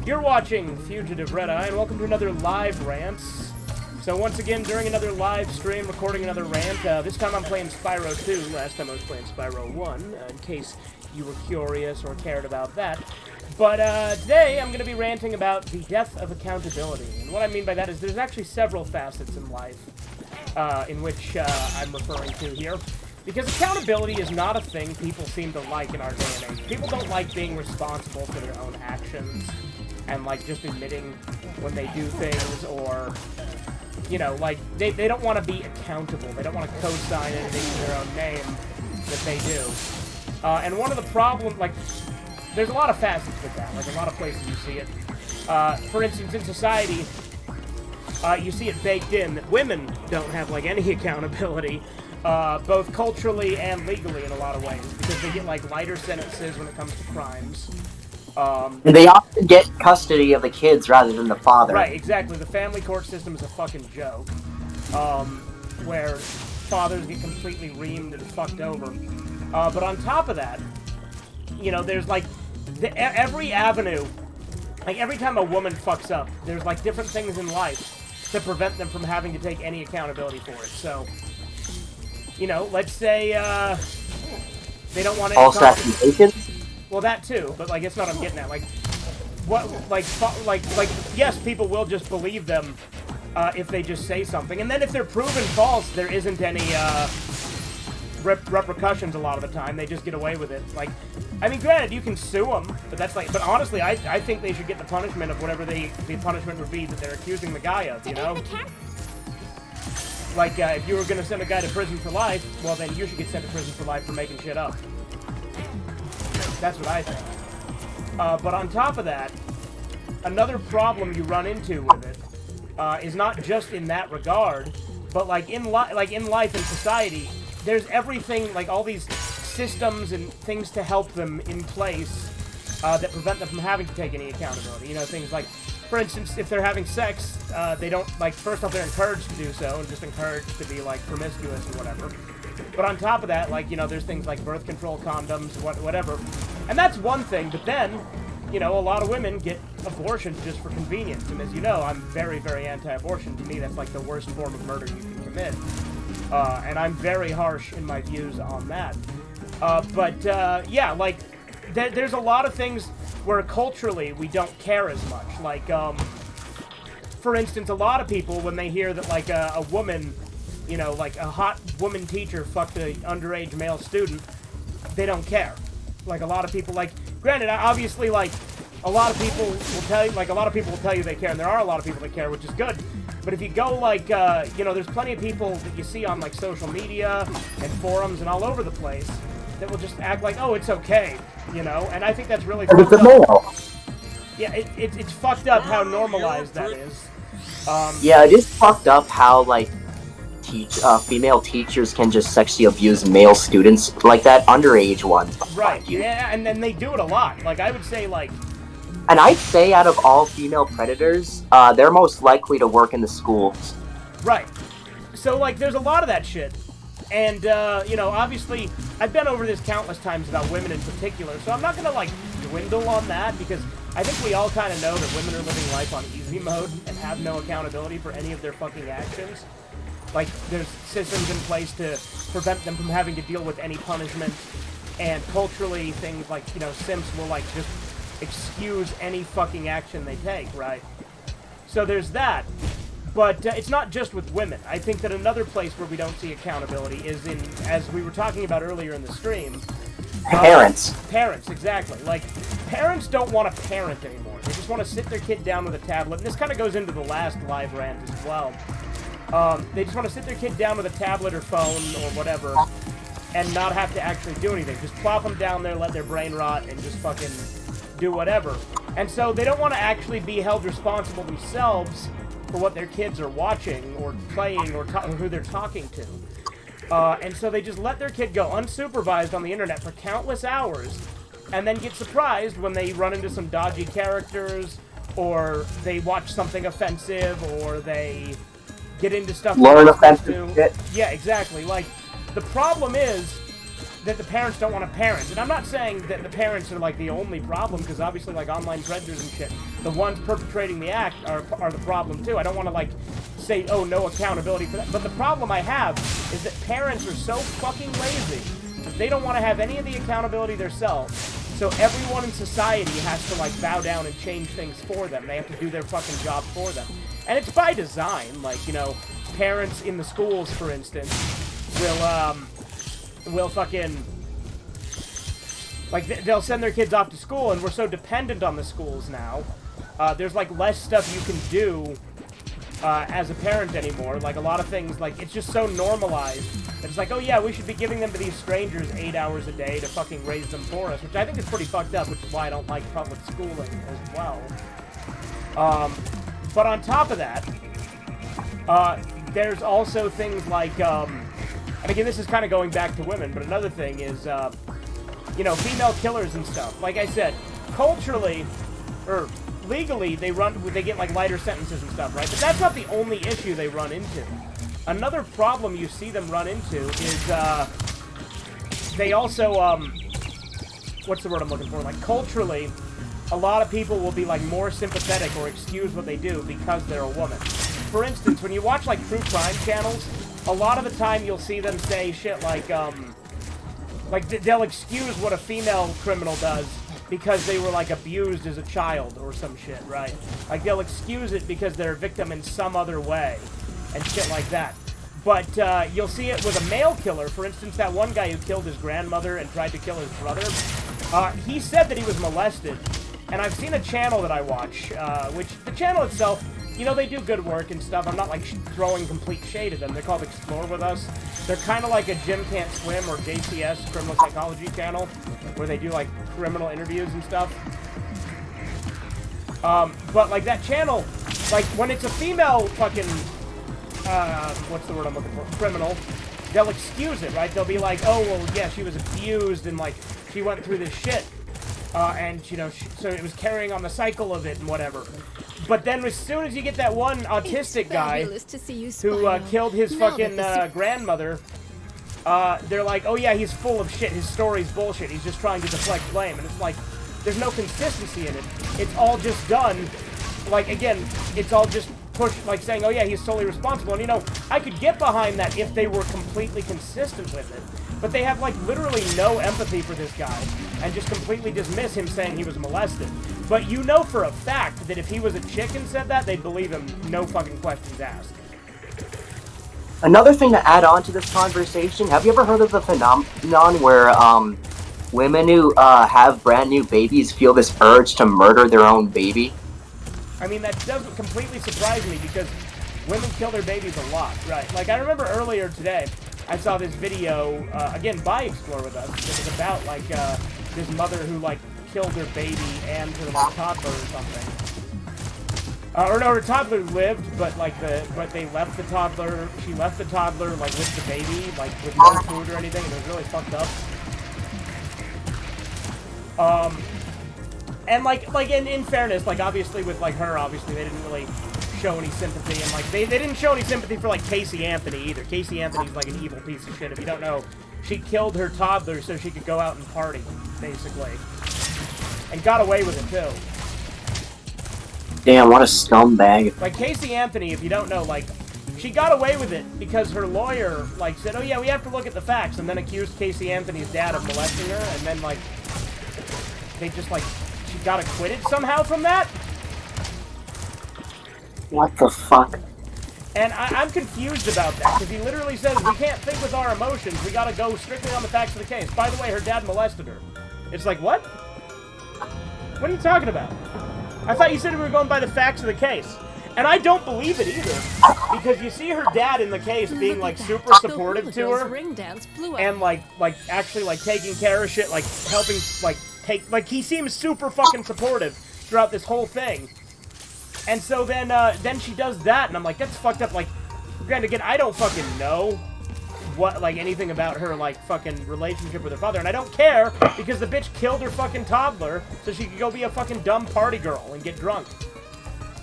You're watching Fugitive Red Eye, and welcome to another live rants. So once again, during another live stream, recording another rant. This time I'm playing Spyro 2. Last time I was playing Spyro 1, in case you were curious or cared about that. But today I'm going to be ranting about the death of accountability. And what I mean by that is there's actually several facets in life in which I'm referring to here. Because accountability is not a thing people seem to like in our day and age. People don't like being responsible for their own actions and, like, just admitting when they do things, or, you know, like, they don't want to be accountable. They don't want to co-sign anything in their own name that they do. And one of the problems, like, there's a lot of facets with that. Like, a lot of places you see it. For instance, in society, you see it baked in that women don't have, like, any accountability. Both culturally and legally in a lot of ways, because they get, like, lighter sentences when it comes to crimes. And they often get custody of the kids rather than the father. Right, exactly. The family court system is a fucking joke, where fathers get completely reamed and fucked over. But on top of that, you know, there's, like, every avenue, like, every time a woman fucks up, there's, like, different things in life to prevent them from having to take any accountability for it. So, you know, let's say, they don't want to... False accusations? Well, that too, but, like, it's not what I'm getting at. Like, what, like, yes, people will just believe them, if they just say something. And then if they're proven false, there isn't any, repercussions a lot of the time. They just get away with it. Like, I mean, granted, you can sue them, but that's like, but honestly, I think they should get the punishment of whatever the punishment would be that they're accusing the guy of, you know? Like, if you were gonna send a guy to prison for life, well, then you should get sent to prison for life for making shit up. That's what I think. But on top of that, another problem you run into with it is not just in that regard, but like in life and society, there's everything, like all these systems and things to help them in place that prevent them from having to take any accountability. You know, things like, for instance, if they're having sex, they don't, like, first off, they're encouraged to do so, and just encouraged to be, like, promiscuous and whatever. But on top of that, like, you know, there's things like birth control condoms, whatever. And that's one thing, but then, you know, a lot of women get abortions just for convenience. And as you know, I'm very, very anti-abortion. To me, that's like the worst form of murder you can commit. And I'm very harsh in my views on that. Yeah, like, there's a lot of things where culturally we don't care as much. Like, for instance, a lot of people, when they hear that, like, a woman, you know, like a hot woman teacher fucked an underage male student, they don't care. Like, a lot of people, like, granted, obviously, like, a lot of people will tell you, like, a lot of people will tell you they care, and there are a lot of people that care, which is good. But if you go, like, you know, there's plenty of people that you see on, like, social media and forums and all over the place that will just act like, oh, it's okay, you know? And I think that's really fucked up. Yeah, it's fucked up how normalized that is. Yeah, it is fucked up how, like, female teachers can just sexually abuse male students like that, underage ones. Right, yeah, and then they do it a lot. Like, I would say, like... And I'd say out of all female predators, they're most likely to work in the schools. Right. So, like, there's a lot of that shit. And, you know, obviously, I've been over this countless times about women in particular, so I'm not gonna, like, dwindle on that, because I think we all kind of know that women are living life on easy mode and have no accountability for any of their fucking actions. Like, there's systems in place to prevent them from having to deal with any punishment, and culturally, things like, you know, simps will, like, just excuse any fucking action they take, right? So there's that. But it's not just with women. I think that another place where we don't see accountability is in, as we were talking about earlier in the stream... Parents. Parents, exactly. Like, parents don't want to parent anymore. They just want to sit their kid down with a tablet. And this kind of goes into the last live rant as well. They just want to sit their kid down with a tablet or phone or whatever and not have to actually do anything. Just plop them down there, let their brain rot, and just fucking do whatever. And so they don't want to actually be held responsible themselves for what their kids are watching or playing or who they're talking to. And so they just let their kid go unsupervised on the internet for countless hours and then get surprised when they run into some dodgy characters, or they watch something offensive, or they get into stuff... Learn offensive shit. Yeah, exactly. Like, the problem is that the parents don't want to parent. And I'm not saying that the parents are, like, the only problem, because obviously, like, online predators and shit, the ones perpetrating the act are the problem, too. I don't want to, like, say, oh, no accountability for that. But the problem I have is that parents are so fucking lazy that they don't want to have any of the accountability themselves. So everyone in society has to, like, bow down and change things for them. They have to do their fucking job for them. And it's by design. Like, you know, parents in the schools, for instance, will fucking, like, they'll send their kids off to school, and we're so dependent on the schools now. There's, like, less stuff you can do as a parent anymore. Like, a lot of things, like, it's just so normalized that it's like, oh yeah, we should be giving them to these strangers 8 hours a day to fucking raise them for us, which I think is pretty fucked up, which is why I don't like public schooling as well. But on top of that, there's also things like, and again, this is kind of going back to women, but another thing is, you know, female killers and stuff. Like I said, culturally, or legally, they get, like, lighter sentences and stuff, right? But that's not the only issue they run into. Another problem you see them run into is, they also, what's the word I'm looking for? Like, culturally, a lot of people will be, like, more sympathetic or excuse what they do because they're a woman. For instance, when you watch, like, true crime channels, a lot of the time you'll see them say shit like they'll excuse what a female criminal does because they were, like, abused as a child or some shit, right? Like, they'll excuse it because they're a victim in some other way and shit like that. But you'll see it with a male killer. For instance, that one guy who killed his grandmother and tried to kill his brother, he said that he was molested. And I've seen a channel that I watch, which the channel itself, you know, they do good work and stuff. I'm not, like, throwing complete shade at them. They're called Explore With Us. They're kind of like a Jim Can't Swim or JCS, Criminal Psychology channel, where they do, like, criminal interviews and stuff. But, like, that channel, like, when it's a female fucking, what's the word I'm looking for? Criminal, they'll excuse it, right? They'll be like, oh, well, yeah, she was abused and, like, she went through this shit. And, you know, so it was carrying on the cycle of it and whatever. But then as soon as you get that one autistic guy who killed his fucking grandmother, they're like, oh yeah, he's full of shit. His story's bullshit. He's just trying to deflect blame. And it's like, there's no consistency in it. It's all just done, like, again, it's all just pushed, like, saying, oh yeah, he's solely responsible. And, you know, I could get behind that if they were completely consistent with it. But they have, like, literally no empathy for this guy and just completely dismiss him saying he was molested. But you know for a fact that if he was a chick and said that, they'd believe him, no fucking questions asked. Another thing to add on to this conversation, have you ever heard of the phenomenon where women who have brand new babies feel this urge to murder their own baby? I mean, that doesn't completely surprise me because women kill their babies a lot, right? Like, I remember earlier today, I saw this video, again, by Explore With Us. It was about, like, this mother who, like, killed her baby and her, like, toddler or something. Or no, her toddler lived, but, like, they left the toddler, she left the toddler, like, with the baby, like, with no food or anything, and it was really fucked up. And, like, in fairness, like, obviously with, like, her, obviously, they didn't really show any sympathy, and, like, they didn't show any sympathy for, like, Casey Anthony either. Casey Anthony's, like, an evil piece of shit. If you don't know, she killed her toddler so she could go out and party, basically. And got away with it, too. Damn, what a scumbag. Like, Casey Anthony, if you don't know, like, she got away with it because her lawyer, like, said, oh yeah, we have to look at the facts, and then accused Casey Anthony's dad of molesting her, and then, like, they just, like, she got acquitted somehow from that? What the fuck? And I'm confused about that, because he literally says, we can't think with our emotions, we gotta go strictly on the facts of the case. By the way, her dad molested her. It's like, what? What are you talking about? I thought you said we were going by the facts of the case. And I don't believe it either, because you see her dad in the case being, like, super supportive to her, and, like, actually, like, taking care of shit, like, helping, like, he seems super fucking supportive throughout this whole thing. And so then she does that, and I'm like, that's fucked up. Like, granted, again, I don't fucking know what, like, anything about her, like, fucking relationship with her father, and I don't care, because the bitch killed her fucking toddler so she could go be a fucking dumb party girl and get drunk.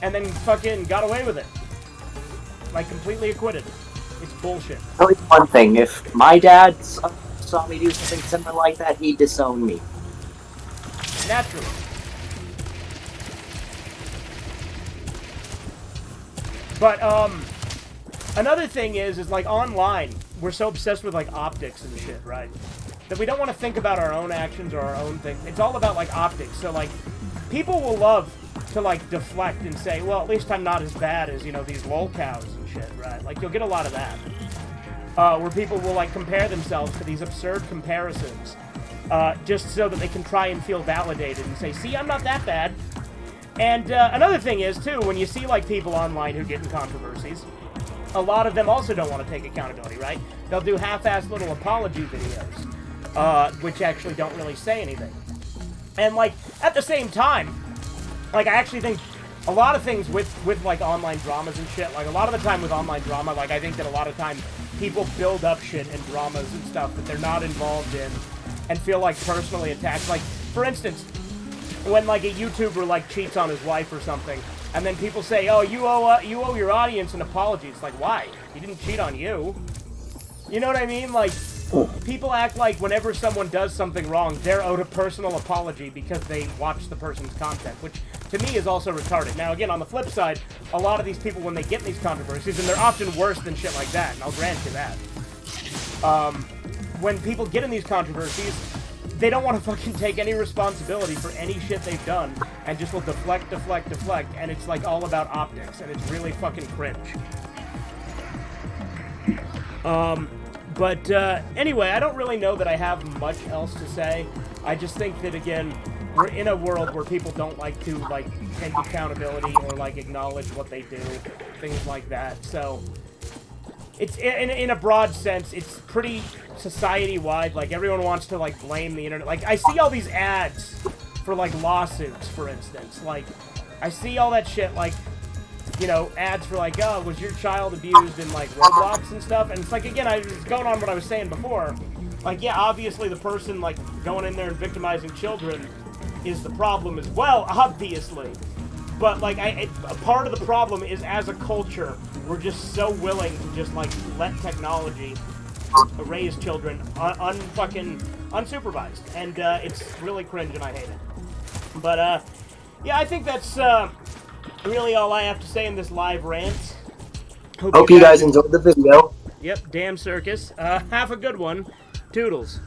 And then fucking got away with it. Like, completely acquitted. It's bullshit. Only one thing, if my dad saw me do something similar like that, he'd disown me. Naturally. But, another thing is like, online, we're so obsessed with, like, optics and shit, right? That we don't want to think about our own actions or our own thing. It's all about, like, optics. So, like, people will love to, like, deflect and say, well, at least I'm not as bad as, you know, these lol cows and shit, right? Like, you'll get a lot of that. Where people will, like, compare themselves to these absurd comparisons, just so that they can try and feel validated and say, see, I'm not that bad. And another thing is, too, when you see, like, people online who get in controversies, a lot of them also don't want to take accountability, right? They'll do half-assed little apology videos, which actually don't really say anything. And, like, at the same time, like, I actually think a lot of things with like, online dramas and shit, like, a lot of the time with online drama, like, I think that a lot of time people build up shit and dramas and stuff that they're not involved in and feel, like, personally attacked. Like, for instance, when, like, a YouTuber, like, cheats on his wife or something, and then people say, oh, you owe your audience an apology. It's like, why? He didn't cheat on you. You know what I mean? Like, people act like whenever someone does something wrong, they're owed a personal apology because they watch the person's content, which to me is also retarded. Now, again, on the flip side, a lot of these people, when they get in these controversies, and they're often worse than shit like that, and I'll grant you that, when people get in these controversies, they don't want to fucking take any responsibility for any shit they've done, and just will deflect, and it's like all about optics, and it's really fucking cringe. But anyway, I don't really know that I have much else to say. I just think that, again, we're in a world where people don't like to, like, take accountability or, like, acknowledge what they do, things like that. So, it's, in a broad sense, it's pretty society-wide. Like, everyone wants to, like, blame the internet. Like, I see all these ads for, like, lawsuits, for instance. Like, I see all that shit, like, you know, ads for, like, oh, was your child abused in, like, Roblox and stuff? And it's like, again, I was going on what I was saying before. Like, yeah, obviously the person, like, going in there and victimizing children is the problem as well, obviously. But, like, a part of the problem is, as a culture, we're just so willing to just, like, let technology raise children unsupervised. And, it's really cringe and I hate it. But, yeah, I think that's, really all I have to say in this live rant. Hope you guys enjoyed the video. Yep, damn circus. Have a good one. Toodles.